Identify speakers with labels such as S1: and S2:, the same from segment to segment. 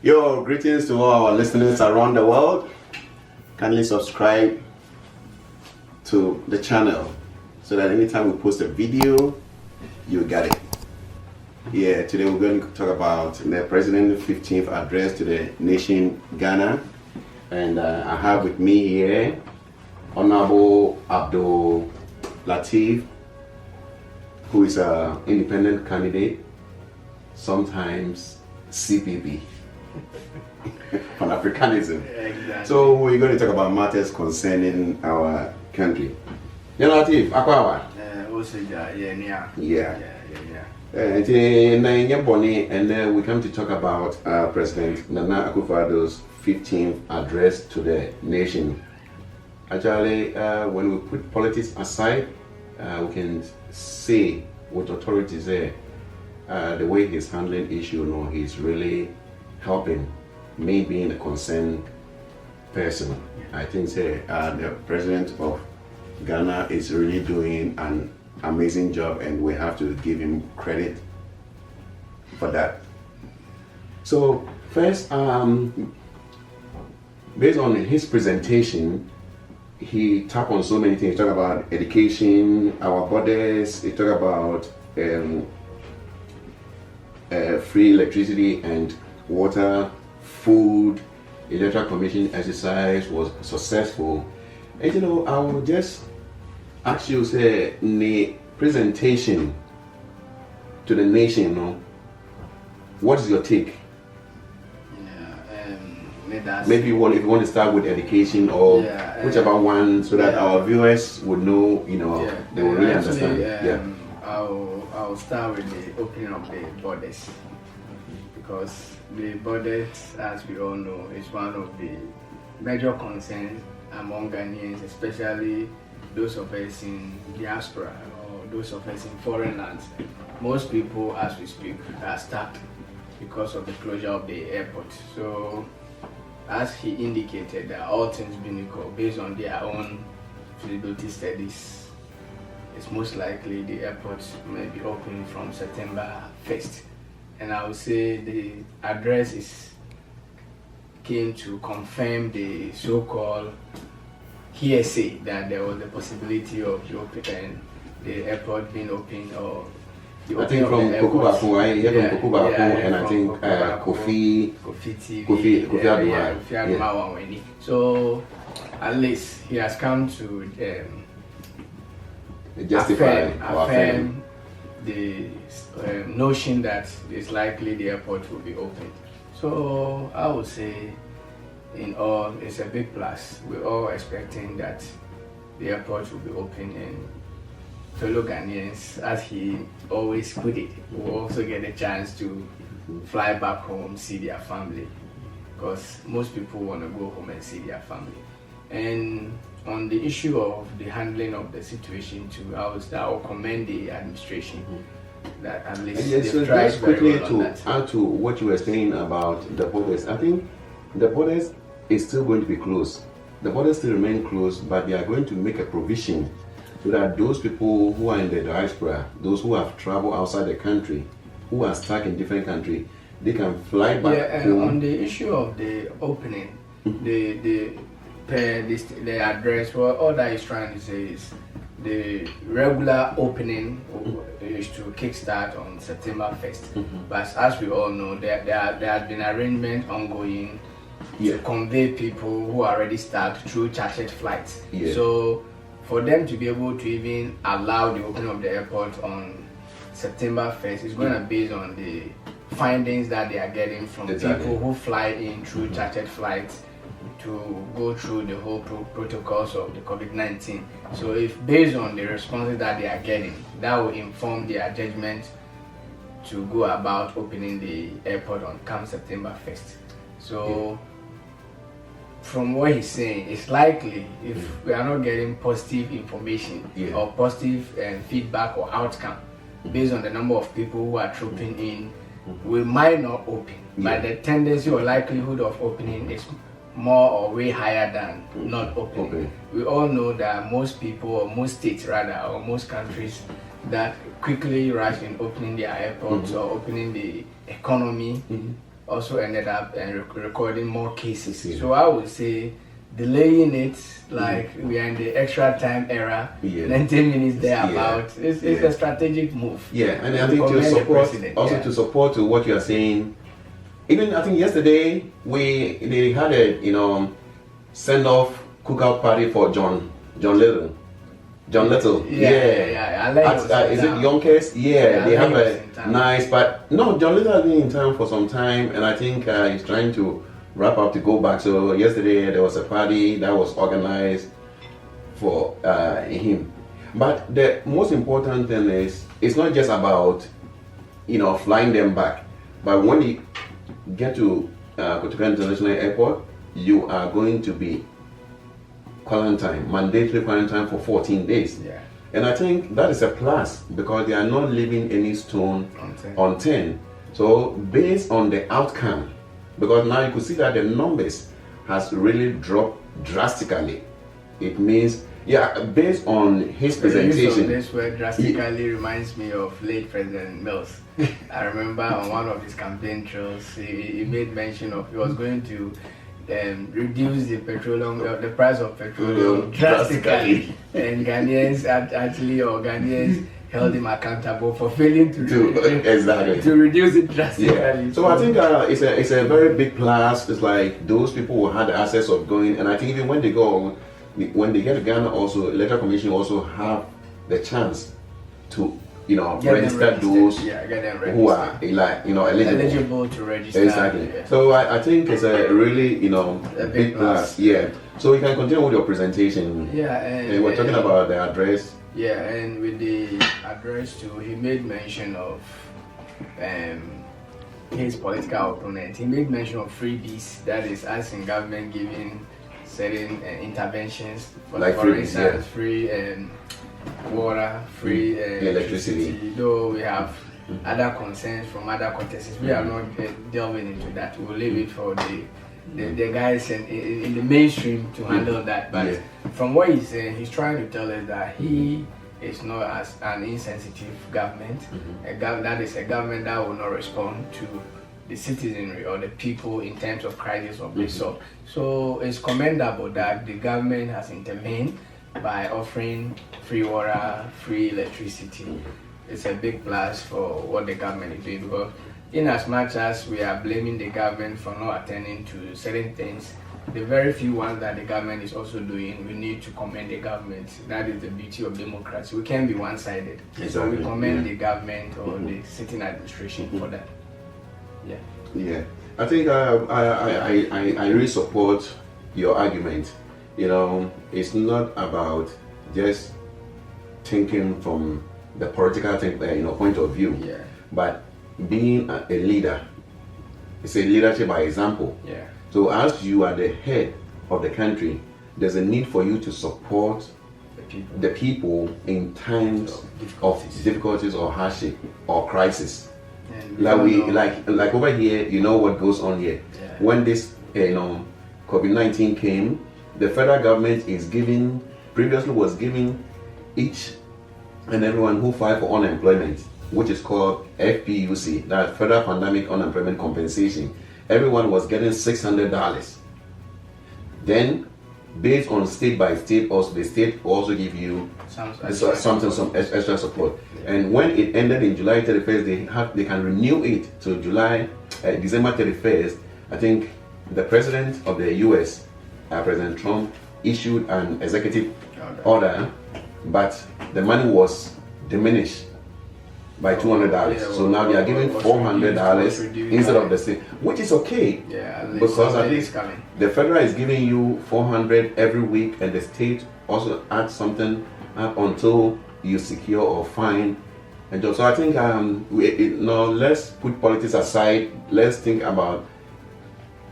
S1: Yo, greetings to all our listeners around the world. Kindly subscribe to the channel so that anytime we post a video, you get it. Yeah, today we're going to talk about the President's 15th address to the nation Ghana. And I have with me here Honorable Abdul, Latif, who is an independent candidate, sometimes CPP. On Africanism.
S2: Exactly.
S1: So we're going to talk about matters concerning our country. You know, Latif, Akwawa. Yeah. And then we come to talk about President Nana Akufo-Addo's 15th address to the nation. Actually, when we put politics aside, we can say with authority there, the way he's handling issue, he's really helping me being a concerned person. I think the president of Ghana is really doing an amazing job, and we have to give him credit for that. So first, based on his presentation, he tapped on so many things. He talked about education, our borders. He talked about free electricity and water, food. Electoral Commission exercise was successful. And I will just ask you, say, in the presentation to the nation, what is your take? Maybe if you want to start with education or whichever one, so that our viewers would know, they will really understand.
S2: I'll start with the opening of the borders, because the borders, as we all know, is one of the major concerns among Ghanaians, especially those of us in diaspora or those of us in foreign lands. Most people, as we speak, are stuck because of the closure of the airport. So, as he indicated, that all things being equal, based on their own feasibility studies, it's most likely the airport may be open from September 1st. And I would say the address came to confirm the so-called hearsay that there was a possibility of the airport being open, or the opening
S1: from
S2: of the airport.
S1: From Akufo-Addo, and I think
S2: Kofi-Addo. So at least he has come to affirm the notion that it's likely the airport will be opened. So I would say, in all, it's a big plus. We're all expecting that the airport will be open, and fellow Ghanaians, as he always put it, will also get a chance to fly back home, see their family, because most people want to go home and see their family. And on the issue of the handling of the situation too, I will commend the administration that at least
S1: so
S2: tried
S1: just quickly
S2: very well
S1: to add to what you were saying about the borders. I think the borders is still going to be closed. The borders still remain closed, but they are going to make a provision so that those people who are in the diaspora, those who have traveled outside the country, who are stuck in different countries, they can fly back home.
S2: On the issue of the opening, the address, well, all that is trying to say is the regular opening is to kickstart on September 1st. But as we all know, there has been arrangement ongoing to convey people who are already stuck through chartered flights. So for them to be able to even allow the opening of the airport on September 1st is going to be based on the findings that they are getting from people who fly in through chartered flights to go through the whole protocols of the COVID-19. So if based on the responses that they are getting, that will inform their judgment to go about opening the airport on come September 1st. So from what he's saying, it's likely if we are not getting positive information or positive feedback or outcome based on the number of people who are trooping in, we might not open. But the tendency or likelihood of opening is more or way higher than not opening. We all know that most people, or most states rather, or most countries that quickly rush in opening their airports or opening the economy also ended up recording more cases.
S1: Yeah.
S2: So I would say delaying it, like we are in the extra time era,
S1: Yeah.
S2: 19 minutes thereabout,
S1: Yeah.
S2: it's
S1: Yeah.
S2: a strategic move.
S1: Yeah, and I think to
S2: Commend the
S1: support,
S2: president,
S1: also
S2: yeah.
S1: to support to what you are saying. Even I think yesterday they had a send off cookout party for John Little.
S2: Yeah. I like
S1: Is it Yonkers? Yeah, they
S2: I
S1: have
S2: like
S1: a
S2: it was in town.
S1: nice. But no, John Little has been in town for some time, and I think he's trying to wrap up to go back. So yesterday there was a party that was organized for him. But the most important thing is it's not just about flying them back, but when you get to Kotoka International Airport, you are going to be mandatory quarantine for 14 days.
S2: Yeah.
S1: And I think that is a plus because they are not leaving any stone unturned. So based on the outcome, because now you could see that the numbers has really dropped drastically. It means, based on his presentation.
S2: This word drastically reminds me of late President Mills. I remember on one of his campaign trails, he made mention of he was going to reduce the price of petroleum drastically, and Ghanaians Ghanaians held him accountable for failing to reduce it drastically.
S1: Yeah. So I think it's a very big plus. It's like those people who had the access of going, and I think even when they get to Ghana, also electoral commission also have the chance to register those who are eligible
S2: to register.
S1: Exactly.
S2: Yeah.
S1: So I think it's a really
S2: a
S1: big plus. Yeah. So you can continue with your presentation.
S2: Yeah,
S1: and we're talking about the address.
S2: Yeah, and with the address too, he made mention of his political opponent. He made mention of freebies, that is, as in government giving certain interventions, for instance, free water, free electricity. Though we have other concerns from other contestants, we are not delving into that. We'll leave it for the guys in the mainstream to handle that. But from what he's saying, he's trying to tell us that he is not as an insensitive government. That is a government that will not respond to the citizenry or the people in terms of crisis of this sort. So it's commendable that the government has intervened by offering free water, free electricity. It's a big plus for what the government is doing, because in as much as we are blaming the government for not attending to certain things, the very few ones that the government is also doing, we need to commend the government. That is the beauty of democracy. We can't be one-sided.
S1: Exactly.
S2: So we commend the government or the sitting administration for that.
S1: Yeah. I think I really support your argument. It's not about just thinking from the political point of view, but being a leader. It's a leadership by example.
S2: Yeah.
S1: So as you are the head of the country, there's a need for you to support the people in times of difficulties or hardship or crisis. Like over here, what goes on here.
S2: Yeah.
S1: When this COVID-19 came, the federal government previously was giving each and everyone who filed for unemployment, which is called FPUC, that Federal Pandemic Unemployment Compensation. Everyone was getting $600. Then, based on state by state, also the state will also give you some extra support. Yeah. And when it ended in July 31st, they can renew it to December 31st. I think the president of the US, President Trump, issued an executive order, but the money was diminished by $200. So now they are giving $400 instead of the state, which is okay.
S2: Yeah,
S1: because at least the federal is giving you $400 every week, and the state also adds something up until you secure or find a job. So I think let's put politics aside. Let's think about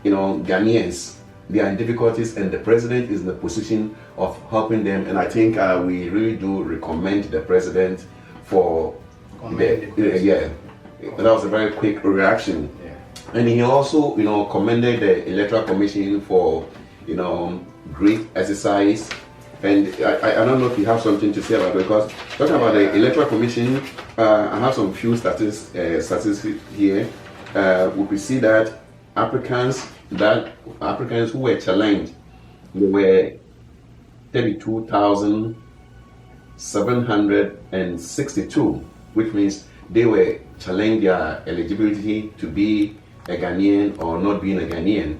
S1: Ghanaians. They are in difficulties, and the president is in the position of helping them. And I think we really do recommend the president for that was a very quick reaction.
S2: Yeah.
S1: And he also, commended the Electoral Commission for, great exercise. And I don't know if you have something to say about it, because talking about the Electoral Commission, I have some few statistics here. We could see that Africans who were challenged, there were 32,762, which means they were challenging their eligibility to be a Ghanaian or not being a Ghanaian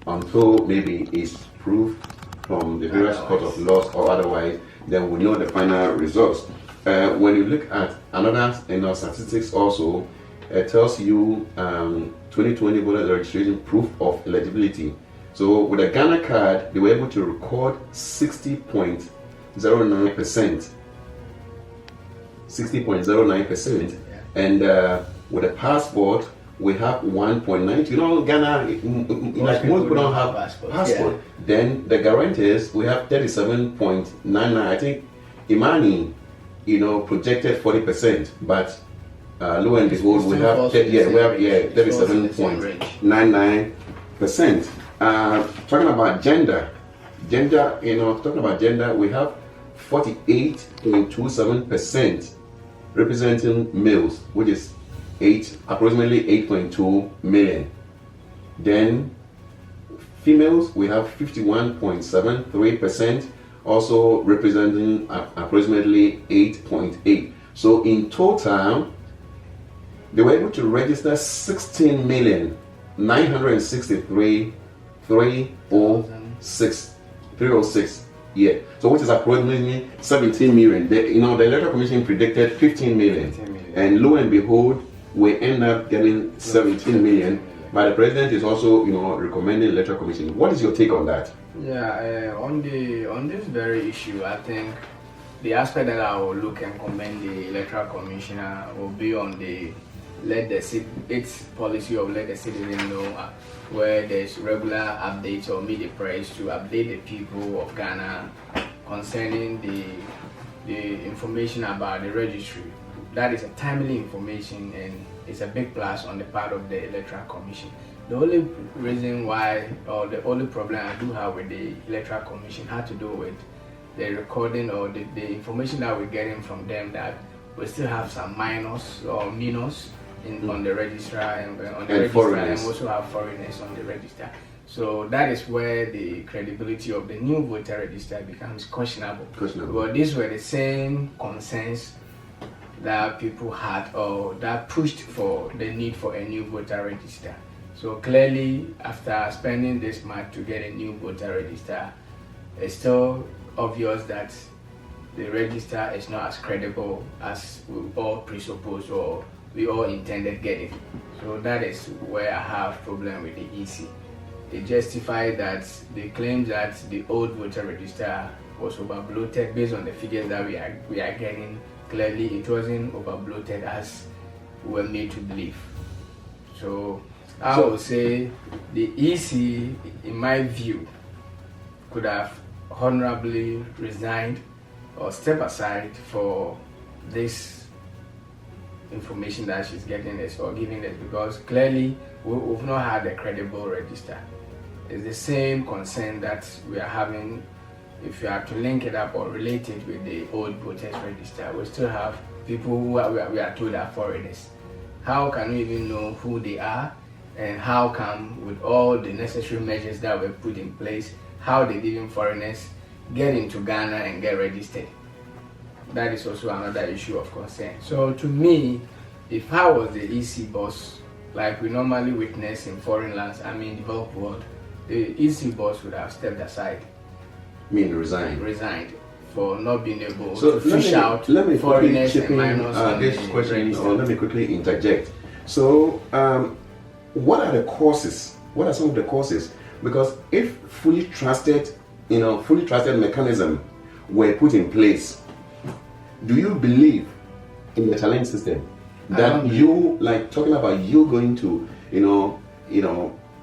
S1: until maybe it's proved from the various court of laws or otherwise, then we know the final results. When you look at another statistics also, it tells you 2020 voter registration proof of eligibility. So with a Ghana card, they were able to record 60.09%. 60.09%. And with a passport, we have 1.92. You know, Ghana, like most people don't have passport. Yeah. Then the guarantees, we have 37.99. I think Imani, projected 40%, but lo and behold, we have 37.99%. Talking about gender, we have 48.27% representing males, which is approximately 8.2 million. Then females, we have 51.73%, also representing approximately 8.8. So in total, they were able to register 16,963,306. Yeah. So which is approximately 17 million. The Electoral Commission predicted 15 million. And lo and behold, we end up getting 17 million. But the president is also, recommending Electoral Commission. What is your take on that?
S2: Yeah, on this very issue, I think the aspect that I will look and commend the Electoral Commissioner will be on its policy of let the citizen know where there's regular updates or media press to update the people of Ghana concerning the information about the registry. That is a timely information and it's a big plus on the part of the Electoral Commission. The only reason why, or the only problem I do have with the Electoral Commission had to do with the recording or the information that we're getting from them, that we still have some minors or minors on the register and also have foreigners on the register. So that is where the credibility of the new voter register becomes questionable. But these were the same concerns that people had or that pushed for the need for a new voter register. So clearly, after spending this much to get a new voter register, it's still obvious that the register is not as credible as we all presupposed or we all intended getting. So that is where I have problem with the EC. They justify that they claim that the old voter register was over bloated based on the figures that we are getting. Clearly, it wasn't over bloated as we were made to believe. So I would say the EC, in my view, could have honorably resigned or step aside for this information that she's getting us or giving us, because clearly we've not had a credible register. It's the same concern that we are having if you have to link it up or relate it with the old voters register. We still have people who we are told are foreigners. How can we even know who they are, and how come with all the necessary measures that were put in place, how did even foreigners get into Ghana and get registered? That is also another issue of concern. So to me, if I was the EC boss, like we normally witness in foreign lands, developed world, the EC boss would have stepped aside. Resigned for not being able to fish out foreigners and minors on
S1: this question, or let me quickly interject. So, what are the causes? What are some of the causes? Because if fully trusted mechanism were put in place, do you believe in the challenge system that talking about you going to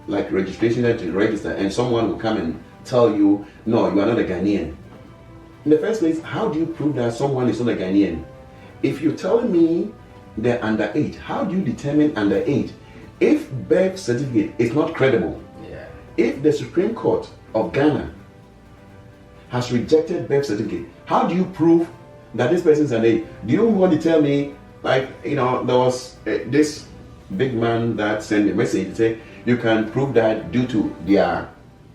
S1: like registration to register and someone will come and tell you, no, you are not a Ghanaian? In the first place, how do you prove that someone is not a Ghanaian? If you're telling me they're underage, how do you determine underage? If birth certificate is not credible, if the Supreme Court of Ghana has rejected birth certificate, how do you prove that this person is underage? Do you want to tell me, there was this big man that sent a message to say, you can prove that due to their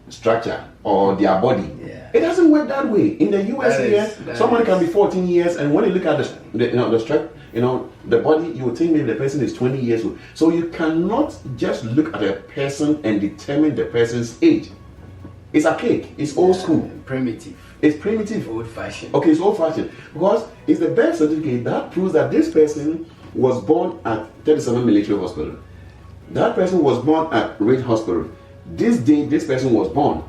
S1: structure or their body.
S2: Yeah.
S1: It doesn't work that way. In the US here, someone can be 14 years, and when you look at the structure, the body, you would think maybe the person is 20 years old. So you cannot just look at a person and determine the person's age. It's archaic. It's old school.
S2: Primitive.
S1: It's primitive.
S2: Old-fashioned.
S1: Okay, it's old-fashioned because it's the birth certificate that proves that this person was born at 37 Military Hospital. That person was born at Ridge Hospital. This day, this person was born.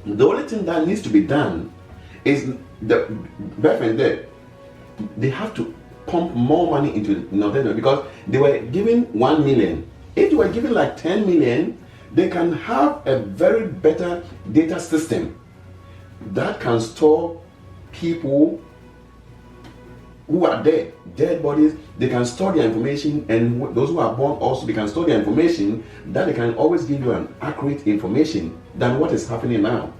S1: The only thing that needs to be done is the birth and death. They have to pump more money into because they were giving 1 million. If they were giving like 10 million, they can have a very better data system that can store people who are dead bodies. They can store their information, and those who are born also, they can store their information, that they can always give you an accurate information than what is happening now.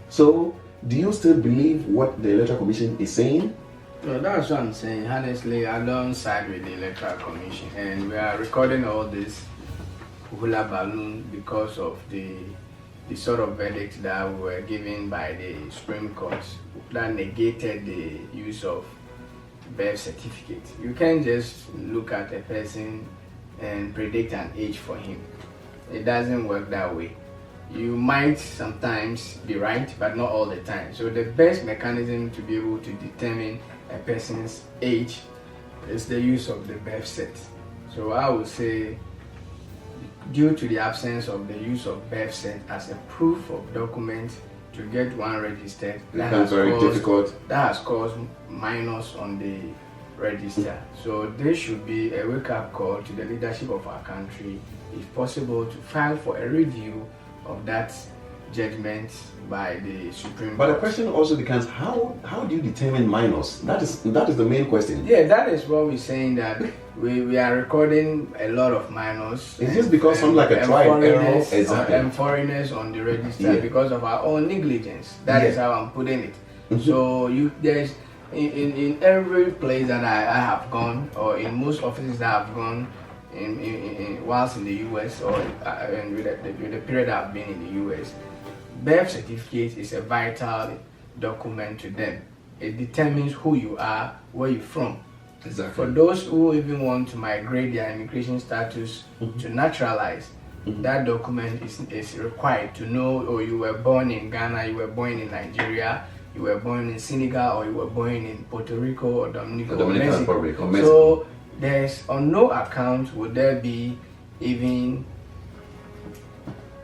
S1: So, do you still believe what the Electoral Commission is saying?
S2: Well, that's what I'm saying. Honestly, I don't side with the Electoral Commission, and we are recording all this hula balloon because of the sort of verdict that were given by the Supreme Court that negated the use of birth certificate. You can't just look at a person and predict an age for him. It doesn't work that way. You might sometimes be right, but not all the time. So the best mechanism to be able to determine a person's age is the use of the birth cert. So I would say, due to the absence of the use of birth cert as a proof of document to get one registered, that has caused minus on the register. So there should be a wake-up call to the leadership of our country, if possible, to file for a review of that judgment by the Supreme Court.
S1: But the question also becomes, how do you determine minors? That is the main question.
S2: Yeah, that is what we're saying, that we are recording a lot of minors.
S1: It's just because something like a trial error, exactly,
S2: and foreigners on the register because of our own negligence. That is how I'm putting it. So there's in every place that I have gone, or in most offices that I've gone, whilst in the US, or with the period I've been in the US, birth certificate is a vital document to them. It determines who you are, where you're from.
S1: Exactly.
S2: For those who even want to migrate their immigration status to naturalize, that document is required to know, or you were born in Ghana, you were born in Nigeria, you were born in Senegal, or you were born in Puerto Rico or Dominican
S1: Republic.
S2: So there's on no account would there be even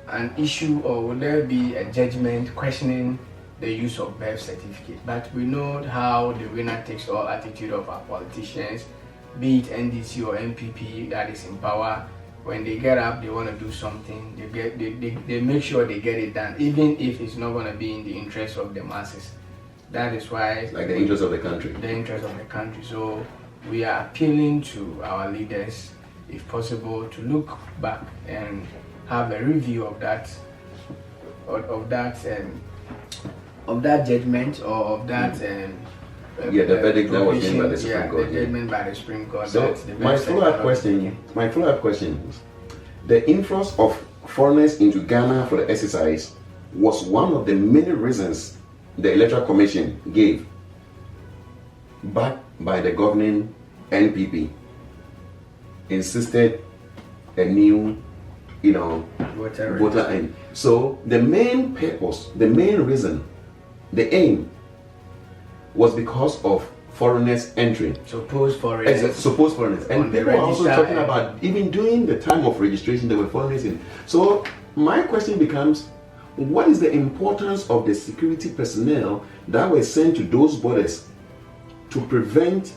S2: an issue, or would there be a judgment questioning the use of birth certificate. But we know how the winner takes all attitude of our politicians, be it NDC or MPP that is in power. When they get up, they want to do something, they make sure they get it done, even if it's not going to be in the interest of the masses. That is why,
S1: like the interest of the country.
S2: The interest of the country. So we are appealing to our leaders, if possible, to look back and have a review of that judgment, or of that
S1: the verdict that was made by the Supreme Court.
S2: The judgment by the Supreme Court.
S1: So my follow-up question is, the influx of foreigners into Ghana for the exercise was one of the many reasons the Electoral Commission gave, backed by the governing NPP, insisted a new voter aim. So the main purpose, the main reason, the aim was because of foreigners entering.
S2: Supposed foreigners.
S1: And people are also talking about even during the time of registration there were foreigners in. So my question becomes, what is the importance of the security personnel that were sent to those borders to prevent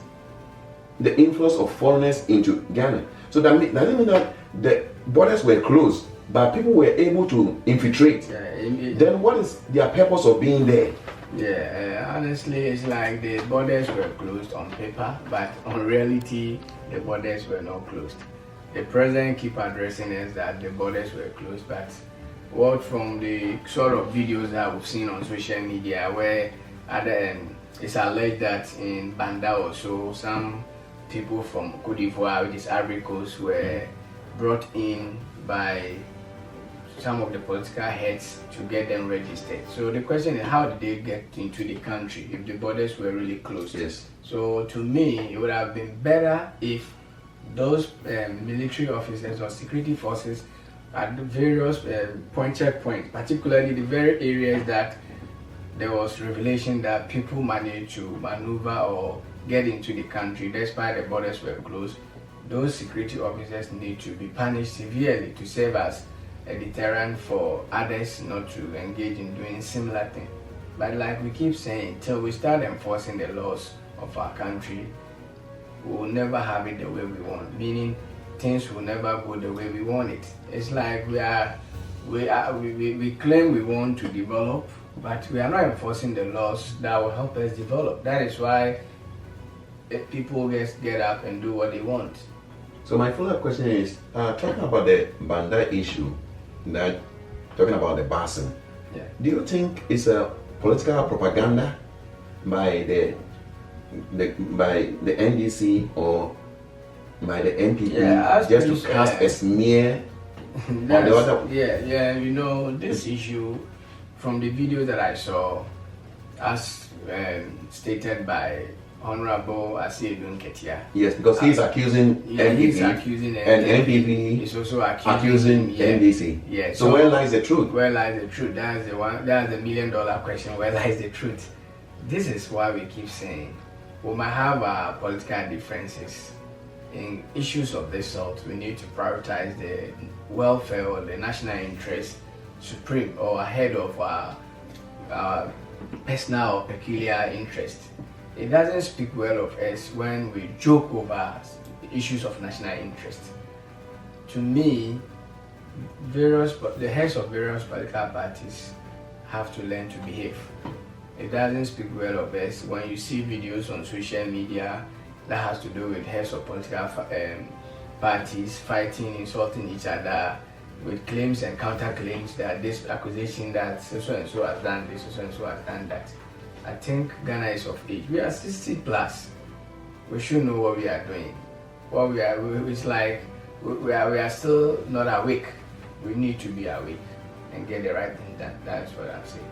S1: the influx of foreigners into Ghana? So that doesn't mean that the borders were closed, but people were able to infiltrate. Then what is their purpose of being there?
S2: Honestly, it's like the borders were closed on paper, but on reality, the borders were not closed. The president keep addressing us that the borders were closed, but what from the sort of videos that we've seen on social media, where it's alleged that in Banda or so, some people from Cote d'Ivoire, which is Ivory Coast, were brought in by some of the political heads to get them registered. So the question is, how did they get into the country if the borders were really closed?
S1: Yes.
S2: So to me, it would have been better if those military officers or security forces at the various checkpoints, particularly the very areas that there was revelation that people managed to maneuver or get into the country despite the borders were closed, those security officers need to be punished severely to serve as a deterrent for others not to engage in doing similar things. But like we keep saying, till we start enforcing the laws of our country, we will never have it the way we want, meaning things will never go the way we want it. It's like we claim we want to develop, but we are not enforcing the laws that will help us develop. That is why people just get up and do what they want.
S1: So my follow-up question is, talking about the Banda issue, that talking about the Basin,
S2: Yeah.
S1: do you think it's a political propaganda by the NDC or by the NPP just to cast a smear on the other?
S2: Yeah, you know, this issue, from the video that I saw, as stated by Honorable Asiedun Ketia.
S1: Yes, because he's accusing NPP,
S2: he's accusing
S1: and NPP
S2: is also
S1: accusing NDC.
S2: Yeah.
S1: So where lies the truth?
S2: Where lies the truth? That's the one. That's the $1 million question. Where lies the truth? This is why we keep saying we might have our political differences in issues of this sort. We need to prioritize the welfare or the national interest supreme or ahead of our personal or peculiar interest. It doesn't speak well of us when we joke over issues of national interest. To me, the heads of various political parties have to learn to behave. It doesn't speak well of us when you see videos on social media that has to do with heads of political parties fighting, insulting each other with claims and counterclaims that this accusation that so and so has done this, so and so has done that. I think Ghana is of age. We are 60 plus. We should know what we are doing. It's like we are still not awake. We need to be awake and get the right thing done. That's what I'm saying.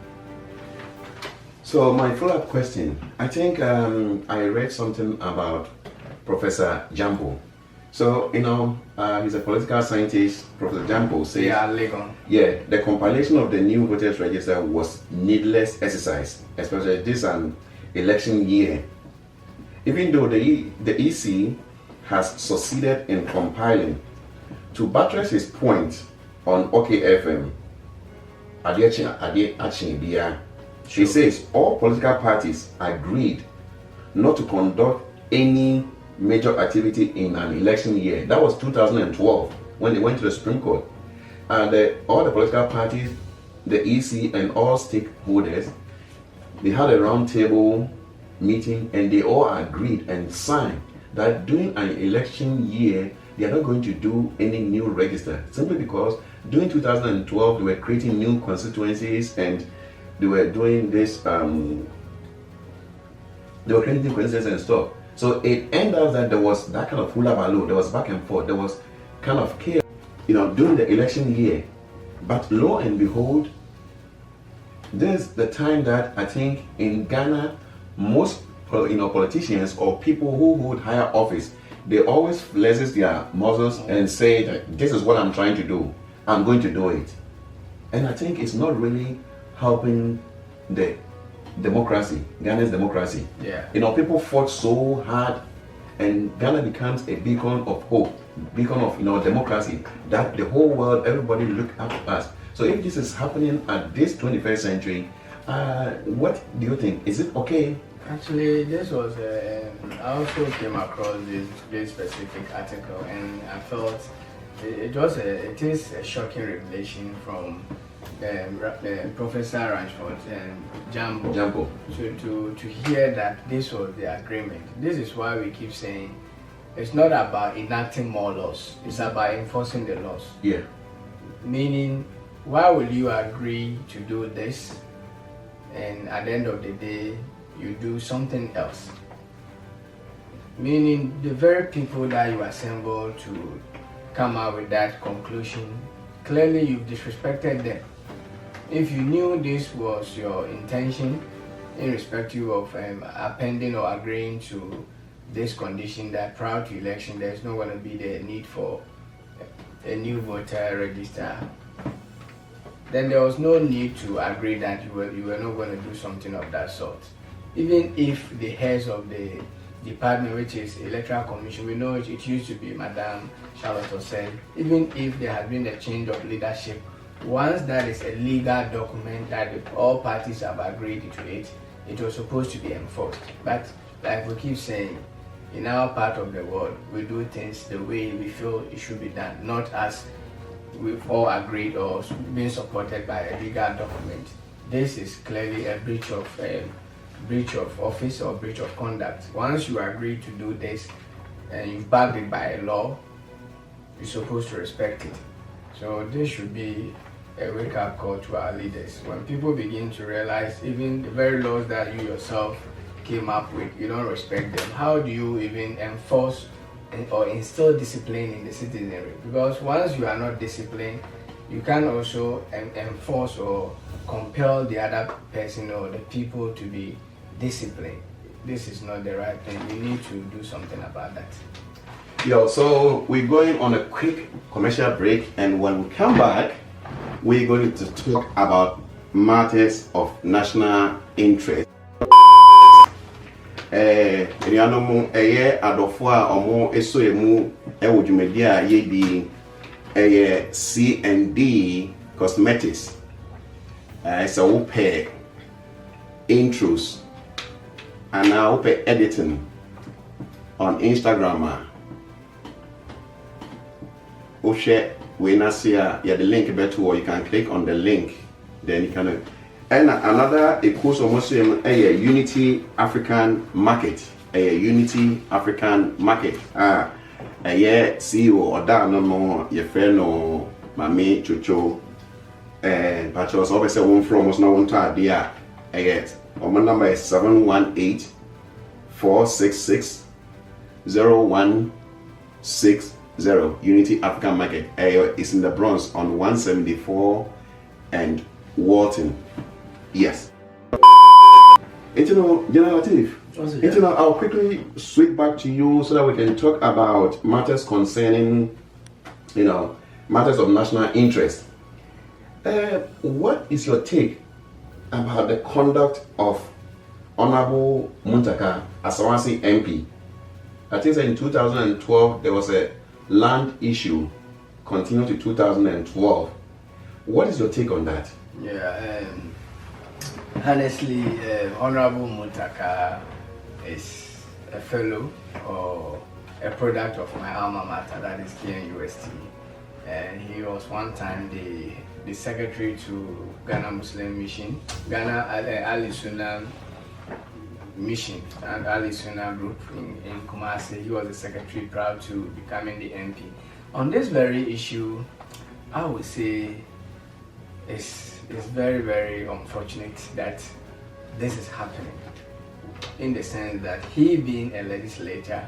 S1: So my follow-up question, I think I read something about Professor Jampo. So, he's a political scientist. Professor Jampo says, the compilation of the new voters register was needless exercise, especially this an election year. Even though the EC has succeeded in compiling, to buttress his point on OKFM, he says all political parties agreed not to conduct any major activity in an election year. That was 2012 when they went to the Supreme Court. And all the political parties, the EC and all stakeholders, they had a round table meeting and they all agreed and signed that during an election year, they are not going to do any new register, simply because during 2012 they were creating new constituencies and they were doing this, they were creating new constituencies and stuff. So it ended up that there was that kind of hula baloo, there was back and forth, there was kind of chaos, during the election year. But lo and behold, this is the time that I think in Ghana, most politicians or people who hold higher office, they always flexes their muscles and say that this is what I'm trying to do, I'm going to do it. And I think it's not really helping the democracy, Ghana's democracy.
S2: Yeah.
S1: People fought so hard and Ghana becomes a beacon of hope, beacon of democracy, that the whole world, everybody look up to us. So if this is happening at this 21st century, what do you think? Is it okay?
S2: Actually, this was I also came across this specific article and I felt it is a shocking revelation from Professor Ranchford and Jambo. To hear that this was the agreement. This is why we keep saying it's not about enacting more laws, it's about enforcing the laws.
S1: Yeah.
S2: Meaning, why will you agree to do this and at the end of the day you do something else? Meaning the very people that you assemble to come out with that conclusion clearly you've disrespected them. If you knew this was your intention, irrespective of appending or agreeing to this condition that prior to election there's not going to be the need for a new voter register, then there was no need to agree that you were not going to do something of that sort. Even if the heads of the department, which is Electoral Commission, we know it used to be Madam Charlotte Osei, even if there has been a change of leadership, once that is a legal document that all parties have agreed to it, it was supposed to be enforced. But like we keep saying, in our part of the world, we do things the way we feel it should be done, not as we've all agreed or been supported by a legal document. This is clearly a breach of office or breach of conduct. Once you agree to do this and you backed it by a law, you're supposed to respect it. So this should be a wake-up call to our leaders. When people begin to realize even the very laws that you yourself came up with, you don't respect them, how do you even enforce or instill discipline in the citizenry? Because once you are not disciplined, you can also enforce or compel the other person or the people to be disciplined. This is not the right thing. We need to do something about that.
S1: Yo, so we're going on a quick commercial break, and when we come back, we're going to talk about matters of national interest. Enuanom eye adofo a omo eso emu ewo dwumadi a yedi C&D Cosmetics. So we pay intros and now we pay editing on Instagram. We share we na see the link better, or you can click on the link, then you can. And another a course almost a Unity African Market, a Unity African Market. A CEO or that no more your friend or Mami Chucho and Patros obviously one from us now one to idea. My number is 718-466-0160. Unity African Market. It's in the Bronx on 174 and Walton. Yes. Latif, I'll quickly switch back to you so that we can talk about matters concerning, matters of national interest. What is your take about the conduct of Honorable Muntaka Asawasi MP? I think that in 2012 there was a land issue continuing to 2012. What is your take on that?
S2: Yeah, honestly, Honorable Muntaka is a fellow or a product of my alma mater, that is KNUST. And he was one time the secretary to Ghana Muslim Mission, Ghana Ali Sunnah Mission and Ali Sunnah Group in Kumasi. He was the secretary prior to becoming the MP. On this very issue, I would say it's very, very unfortunate that this is happening, in the sense that he being a legislator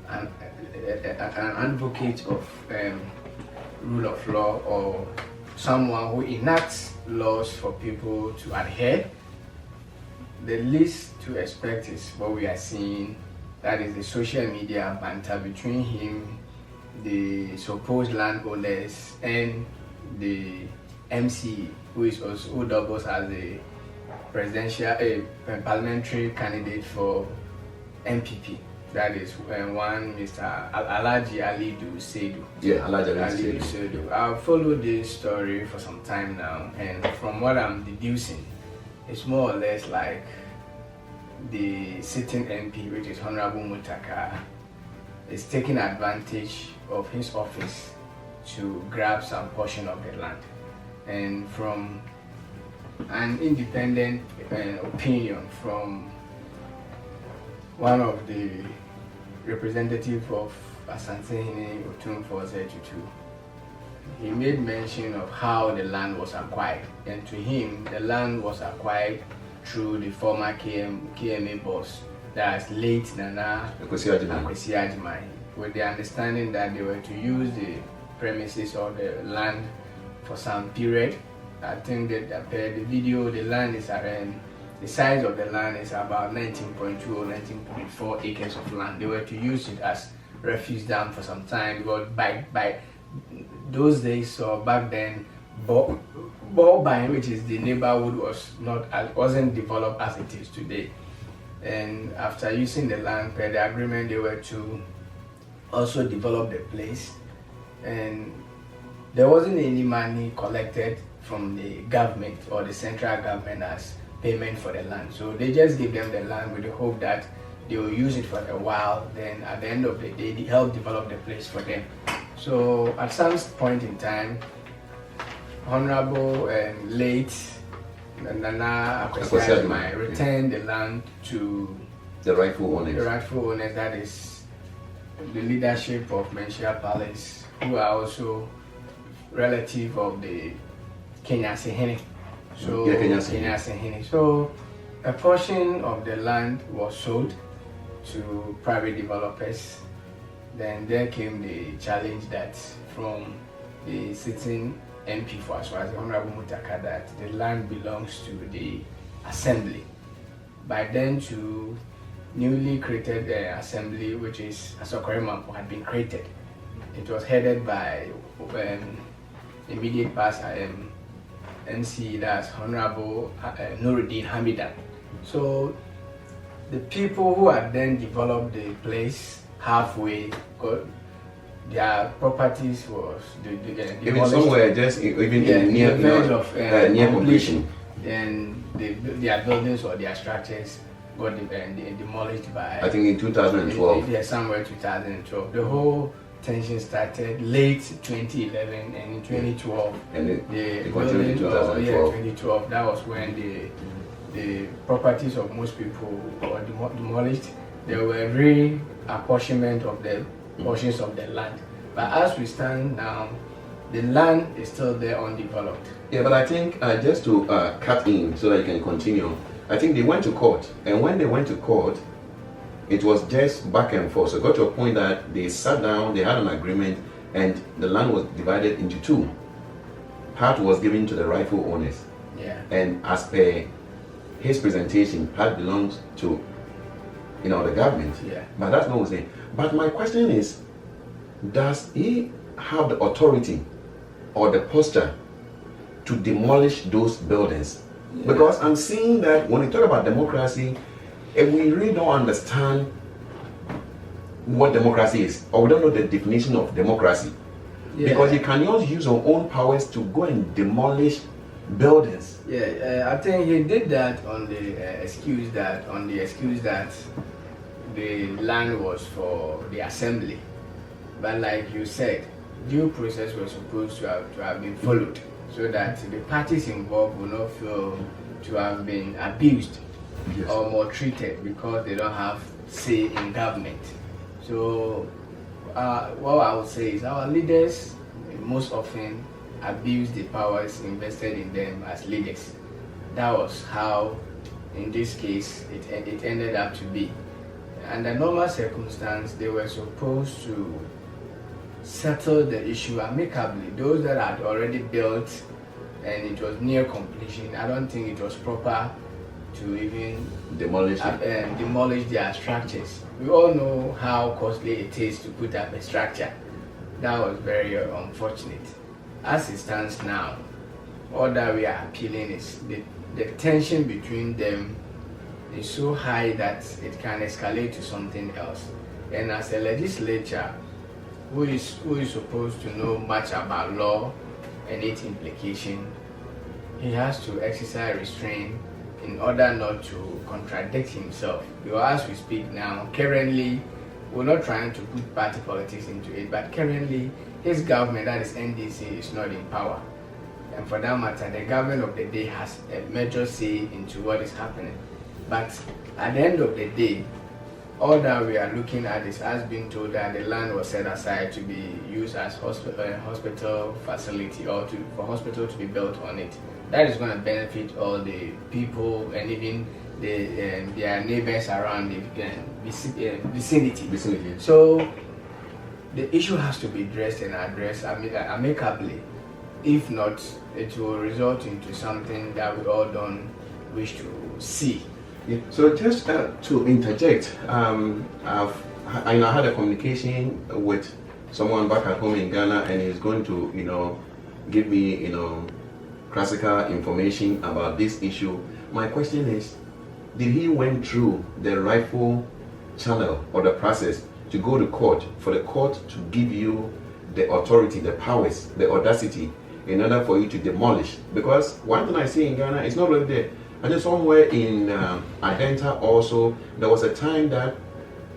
S2: and an advocate of rule of law, or someone who enacts laws for people to adhere, the least to expect is what we are seeing, that is the social media banter between him, the supposed landowners, and the MC, who doubles as a presidential, parliamentary candidate for MPP. That is one Mr. Alhaji Alidu Seidu.
S1: Yeah, Alhaji Alidu Seidu.
S2: I've followed this story for some time now, and from what I'm deducing, it's more or less like the sitting MP, which is Honorable Muntaka, is taking advantage of his office to grab some portion of the land. And from an independent opinion from one of the representatives of Asante Otumfuo Zetutu, he made mention of how the land was acquired, and to him the land was acquired through the former KMA boss, that's late Nana Kwesi Agyeman, with the understanding that they were to use the premises or the land for some period. I think that the video, the land is around, the size of the land is about 19.2 or 19.4 acres of land. They were to use it as refuse dam for some time, because by those days or back then, Borbine, which is the neighborhood, wasn't developed as it is today. And after using the land per the agreement, they were to also develop the place, and there wasn't any money collected from the government or the central government as payment for the land. So they just gave them the land with the hope that they will use it for a while, then at the end of the day they help develop the place for them. So at some point in time, Honorable and late Nana Akufo-Addo returned the land to
S1: the rightful owners.
S2: The rightful owners, that is the leadership of Mzbel Palace, who are also relative of the Kenya Sehene. So Kenya Sehene. So a portion of the land was sold to private developers. Then there came the challenge that from the sitting MP for Aswazi, Honorable Mutaka, that the land belongs to the assembly. By then, to newly created assembly, which is Asokorema, had been created. It was headed by immediate past MC, that's Honorable Nuruddin Hamidan. So the people who had then developed the place halfway got their properties was
S1: even somewhere just even near completion.
S2: Then their buildings or their structures got demolished by,
S1: I think in 2012.
S2: Yeah, somewhere 2012. The whole tension started late 2011, and in 2012,
S1: and
S2: the
S1: continued in 2012.
S2: 2012. That was when the properties of most people were demolished. There were reapportionment of the portions of the land. But as we stand now, the land is still there undeveloped.
S1: Yeah, but I think just to cut in so that you can continue, I think they went to court, and when they went to court, it was just back and forth. So it got to a point that they sat down, they had an agreement, and the land was divided into two. Part was given to the rightful owners.
S2: Yeah.
S1: And as per his presentation, part belongs to the government.
S2: Yeah.
S1: But that's not what we're saying. But my question is, does he have the authority or the posture to demolish those buildings? Yeah. Because I'm seeing that when we talk about democracy, if we really don't understand what democracy is, or we don't know the definition of democracy, yeah, because you can just use your own powers to go and demolish buildings.
S2: Yeah, I think he did that on the excuse that the land was for the assembly. But like you said, due process was supposed to have been followed, so that the parties involved will not feel to have been abused, yes, or maltreated because they don't have say in government. So what I would say is our leaders most often abuse the powers invested in them as leaders. That was how, in this case, it ended up to be. Under normal circumstance, they were supposed to settle the issue amicably. Those that had already built and it was near completion, I don't think it was proper to even demolish their structures. We all know how costly it is to put up a structure. That was very unfortunate. As it stands now, all that we are appealing is the tension between them is so high that it can escalate to something else. And as a legislature who is supposed to know much about law and its implication, he has to exercise restraint in order not to contradict himself. Because as we speak now, currently, we're not trying to put party politics into it, but currently his government, that is NDC, is not in power. And for that matter, the government of the day has a major say into what is happening. But at the end of the day, all that we are looking at is us being told that the land was set aside to be used as hospital facility, or for hospital to be built on it. That is going to benefit all the people and even their neighbors around the vicinity. So the issue has to be addressed amicably. If not, it will result into something that we all don't wish to see.
S1: Yeah. So just to interject, I had a communication with someone back at home in Ghana, and he's going to, give me, classical information about this issue. My question is, did he went through the rightful channel or the process to go to court for the court to give you the authority, the powers, the audacity in order for you to demolish? Because one thing I see in Ghana, it's not really there. I think somewhere in Adenta also, there was a time that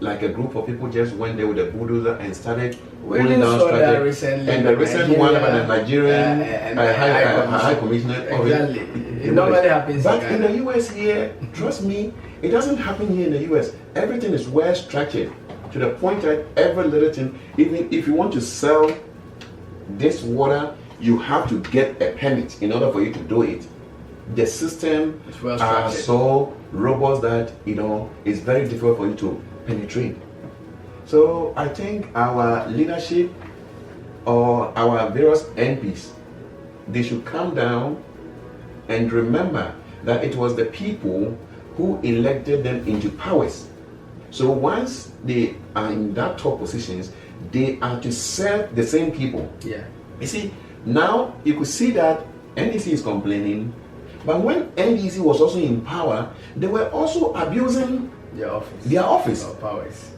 S1: like a group of people just went there with a bulldozer and started pulling down structures. And the recent one about the Nigerian High Commissioner.
S2: Exactly. It normally happens
S1: but in the US here, trust me, it doesn't happen here in the US. Everything is well structured to the point that every little thing, even if you want to sell this water, you have to get a permit in order for you to do it. The system are so robust that it's very difficult for you to penetrate. So I think our leadership or our various MPs, they should come down and remember that it was the people who elected them into powers. So once they are in that top positions, they are to serve the same people.
S2: Yeah.
S1: You see, now you could see that NDC is complaining, but when NDC was also in power, they were also abusing their office.
S2: Or powers.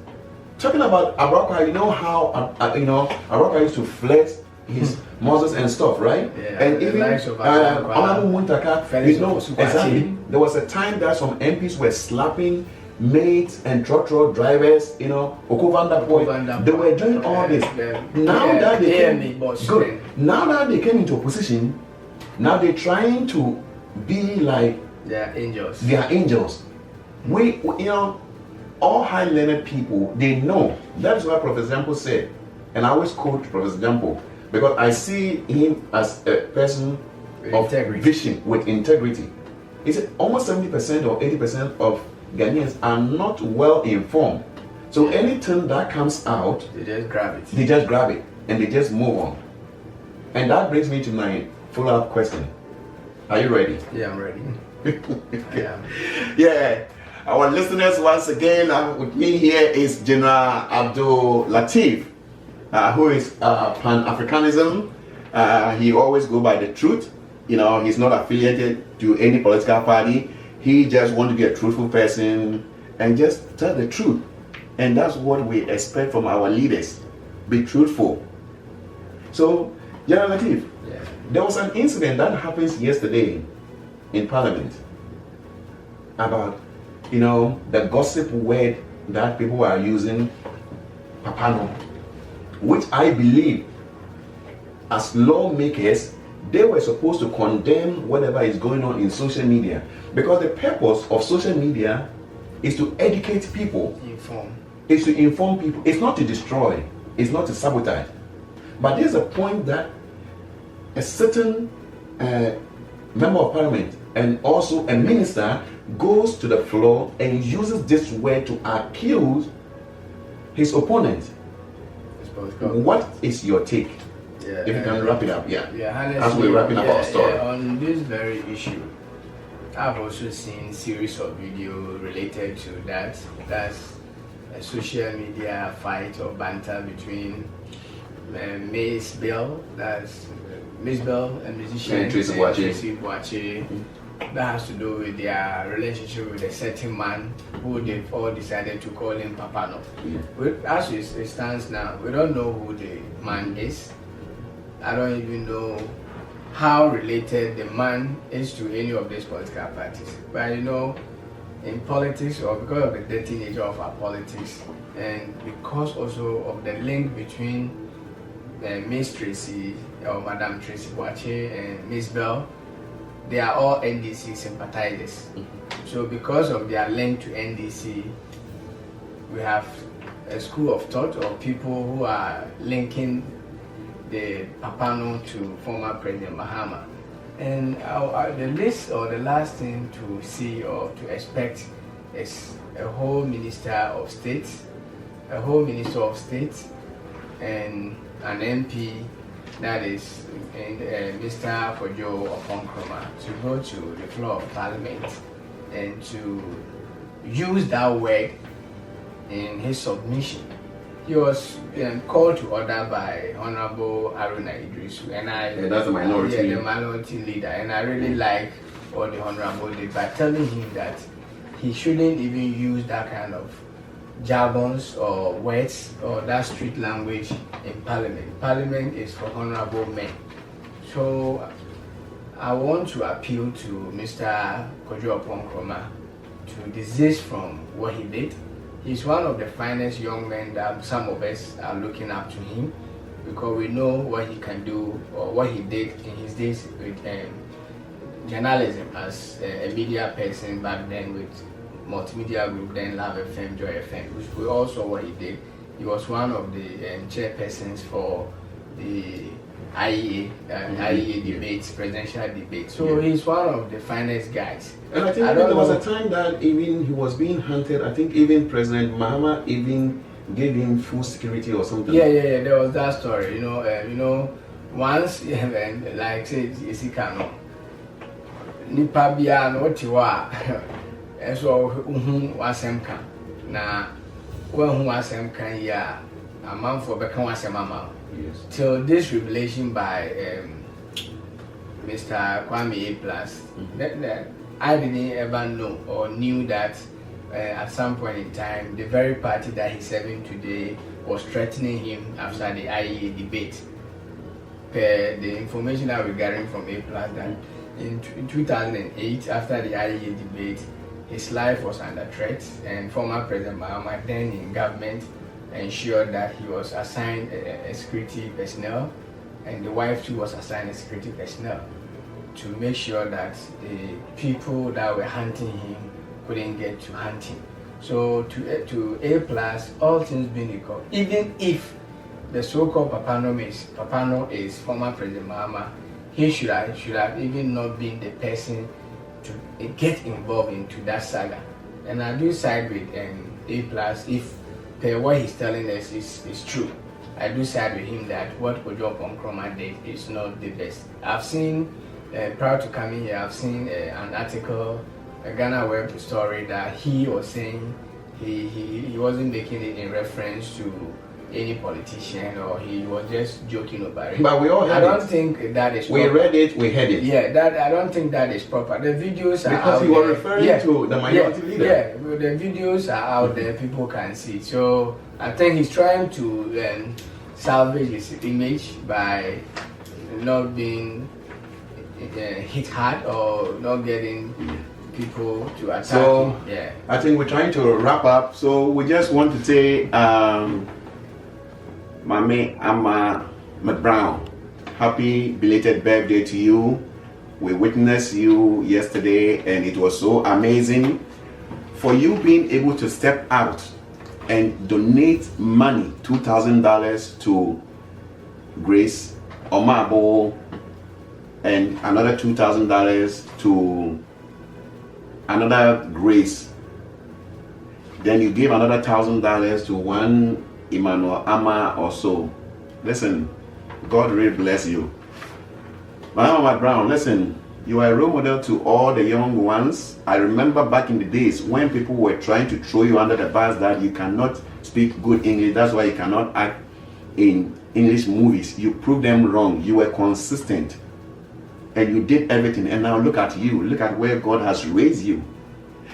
S1: Talking about Abraka, you know how Abraka used to flex his muscles and stuff, right?
S2: Yeah,
S1: and even Honorable Muntaka, exactly. There was a time that some MPs were slapping maids and truck drivers, Akufo-Addo, they were doing all this. Now that they came into opposition, now they're trying to be like
S2: they are angels.
S1: They are angels. We all high learned people, they know. That's what Professor Jampo said. And I always quote Professor Jampo because I see him as a person of vision, with integrity. He said almost 70% or 80% of Ghanaians are not well informed. So anything that comes out,
S2: they just grab it.
S1: They just grab it and they just move on. And that brings me to my follow-up question. Are you ready?
S2: Yeah, I'm ready. I am.
S1: Yeah. Our listeners, once again, with me here is General Abdul Latif, who is Pan-Africanism. He always go by the truth. He's not affiliated to any political party. He just wants to be a truthful person and just tell the truth. And that's what we expect from our leaders. Be truthful. So, General Latif, there was an incident that happens yesterday in Parliament about the gossip word that people are using, papano, which I believe as lawmakers, they were supposed to condemn whatever is going on in social media, because the purpose of social media is to educate people. It's to inform people. It's not to destroy. It's not to sabotage. But there's a point that a certain member of parliament and also a minister goes to the floor and uses this word to accuse his opponent. What is your take? If you can wrap it up, as we're wrapping up our story.
S2: On this very issue, I've also seen series of video related to that. That's a social media fight or banter between Mzbel, that's Mzbel, a musician, and Tracy Boache. That has to do with their relationship with a certain man who they've all decided to call him Papano. As it stands now, we don't know who the man is. I don't even know how related the man is to any of these political parties. But in politics, or because of the dirty nature of our politics, and because also of the link between Miss Tracy, or Madam Tracy Boache, and Mzbel, they are all NDC sympathizers. So because of their link to NDC, we have a school of thought of people who are linking the Papano to former President Mahama. And the list or the last thing to see or to expect is a whole Minister of State and an MP that is Mr. Akufo-Addo, to go to the floor of Parliament and to use that word in his submission. He was called to order by Honorable Haruna Idrisu, and
S1: that's the minority.
S2: Yeah, the minority leader, and I really like what the Honorable did by telling him that he shouldn't even use that kind of jargons or words or that street language in Parliament. Parliament is for honorable men. So I want to appeal to Mr. Akufo-Addo to desist from what he did. He's one of the finest young men that some of us are looking up to him, because we know what he can do or what he did in his days with journalism as a media person back then with multimedia group, then Love FM, Joy FM, which we all saw what he did. He was one of the chairpersons for the IEA debates, presidential debates. So he's one of the finest guys.
S1: And I think there was a time that even he was being hunted. I think even President Mahama even gave him full security or something.
S2: Yeah. There was that story. Once like say Isikano, nipa bia no tiwa. So wasem kan na wasem kan ya a man for bekan wasem mama.
S1: Yes.
S2: Till this revelation by Mr. Kwame A+, I didn't ever know or knew that at some point in time the very party that he's serving today was threatening him after the IEA debate. The information that we're gathering from A+, that in 2008, after the IEA debate, his life was under threat, and former President Mahama, then in government, ensured that he was assigned a security personnel, and the wife too was assigned a security personnel to make sure that the people that were hunting him couldn't get to hunt him. So to A+, all things being equal, even if the so-called Papano is former President Mahama, he should have even not been the person to get involved into that saga. And I do side with A+, if what he's telling us is true. I do side with him that what Akufo-Addo did is not the best. I've seen, prior to coming here, I've seen an article, a GhanaWeb story that he was saying he wasn't making it in reference to any politician, or he was just joking about it.
S1: But we all heard
S2: I don't think that is proper.
S1: We read it, we heard it.
S2: Yeah, that I don't think that is proper. The videos are
S1: because
S2: out
S1: you were
S2: there.
S1: referring to the minority leader.
S2: Yeah, the videos are out there, people can see. So I think he's trying to salvage his image by not being hit hard or not getting people to attack him. Yeah.
S1: I think we're trying to wrap up. So we just want to say Mame Ama McBrown, happy belated birthday to you. We witnessed you yesterday and it was so amazing for you being able to step out and donate money, $2,000 to Grace Omabo and another $2,000 to another Grace. Then you gave another $1,000 to one Emmanuel Ama or so. Listen, God really bless you. Mama McBrown, listen, you are a role model to all the young ones. I remember back in the days when people were trying to throw you under the bus that you cannot speak good English, that's why you cannot act in English movies. You proved them wrong. You were consistent and you did everything, and now look at you. Look at where God has raised you.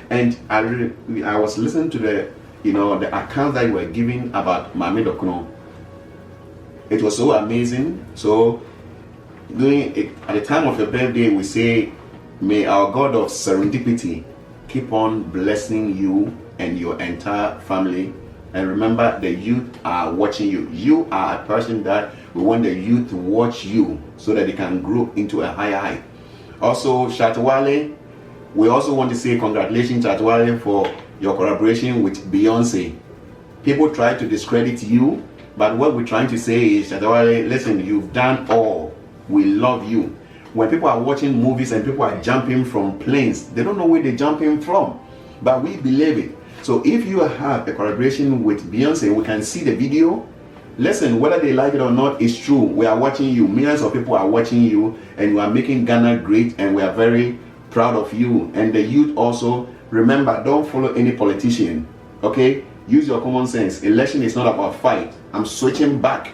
S1: And I was listening to the account that you were giving about Mame Dokuno. It was so amazing. So doing it at the time of your birthday, we say, may our God of serendipity keep on blessing you and your entire family. And remember, the youth are watching you. You are a person that we want the youth to watch you so that they can grow into a higher height. Also, Shatwale, we also want to say congratulations, Shatwale, for your collaboration with Beyonce. People try to discredit you, but what we're trying to say is, Shatwale, listen, you've done all. We love you. When people are watching movies and people are jumping from planes, they don't know where they're jumping from, but we believe it. So if you have a collaboration with Beyonce, we can see the video Listen, whether they like it or not, it's true. We are watching you. Millions of people are watching you, and you are making Ghana great, and we are very proud of you. And the youth also, remember, don't follow any politician, okay? Use your common sense. Election is not about fight. I'm switching back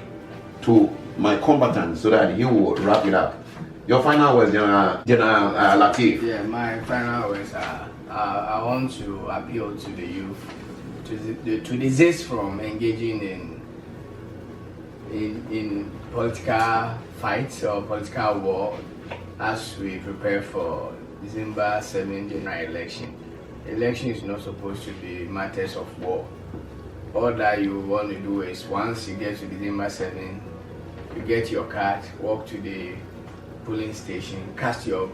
S1: to my combatant so that he will wrap it up. Your final words, General Latif.
S2: Yeah, my final words are, I want to appeal to the youth to desist from engaging in political fights or political war as we prepare for December 7th general election. Election is not supposed to be matters of war. All that you want to do is, once you get to December 7th, you get your card, walk to the polling station, cast your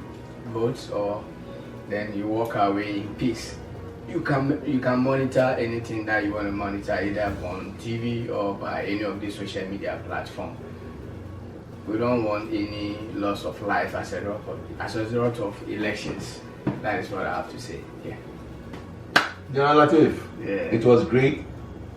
S2: votes, or then you walk away in peace. You can monitor anything that you want to monitor, either on TV or by any of the social media platforms. We don't want any loss of life as a result of elections. That is what I have to say. Yeah.
S1: General Latif,
S2: Yeah.
S1: it was great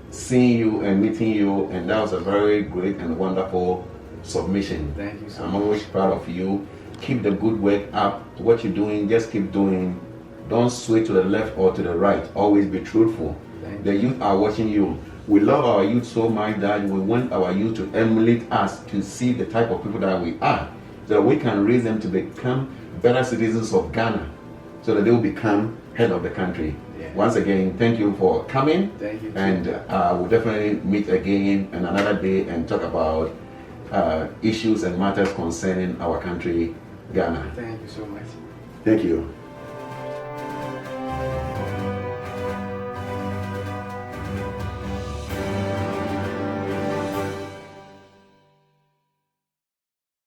S1: seeing you and meeting you, and that was a very great and wonderful submission.
S2: Thank you so
S1: I'm
S2: much.
S1: always proud of you. Keep the good work up. What you're doing, just keep doing. Don't sway to the left or to the right. Always be truthful.
S2: Thank
S1: The youth are watching you. We love our youth so much that we want our youth to emulate us, to see the type of people that we are, so that we can raise them to become better citizens of Ghana, so that they will become head of the country.
S2: Yeah.
S1: Once again, thank you for coming.
S2: Thank you too.
S1: And we'll definitely meet again on another day and talk about issues and matters concerning our country, Ghana.
S2: Thank you so much.
S1: Thank you.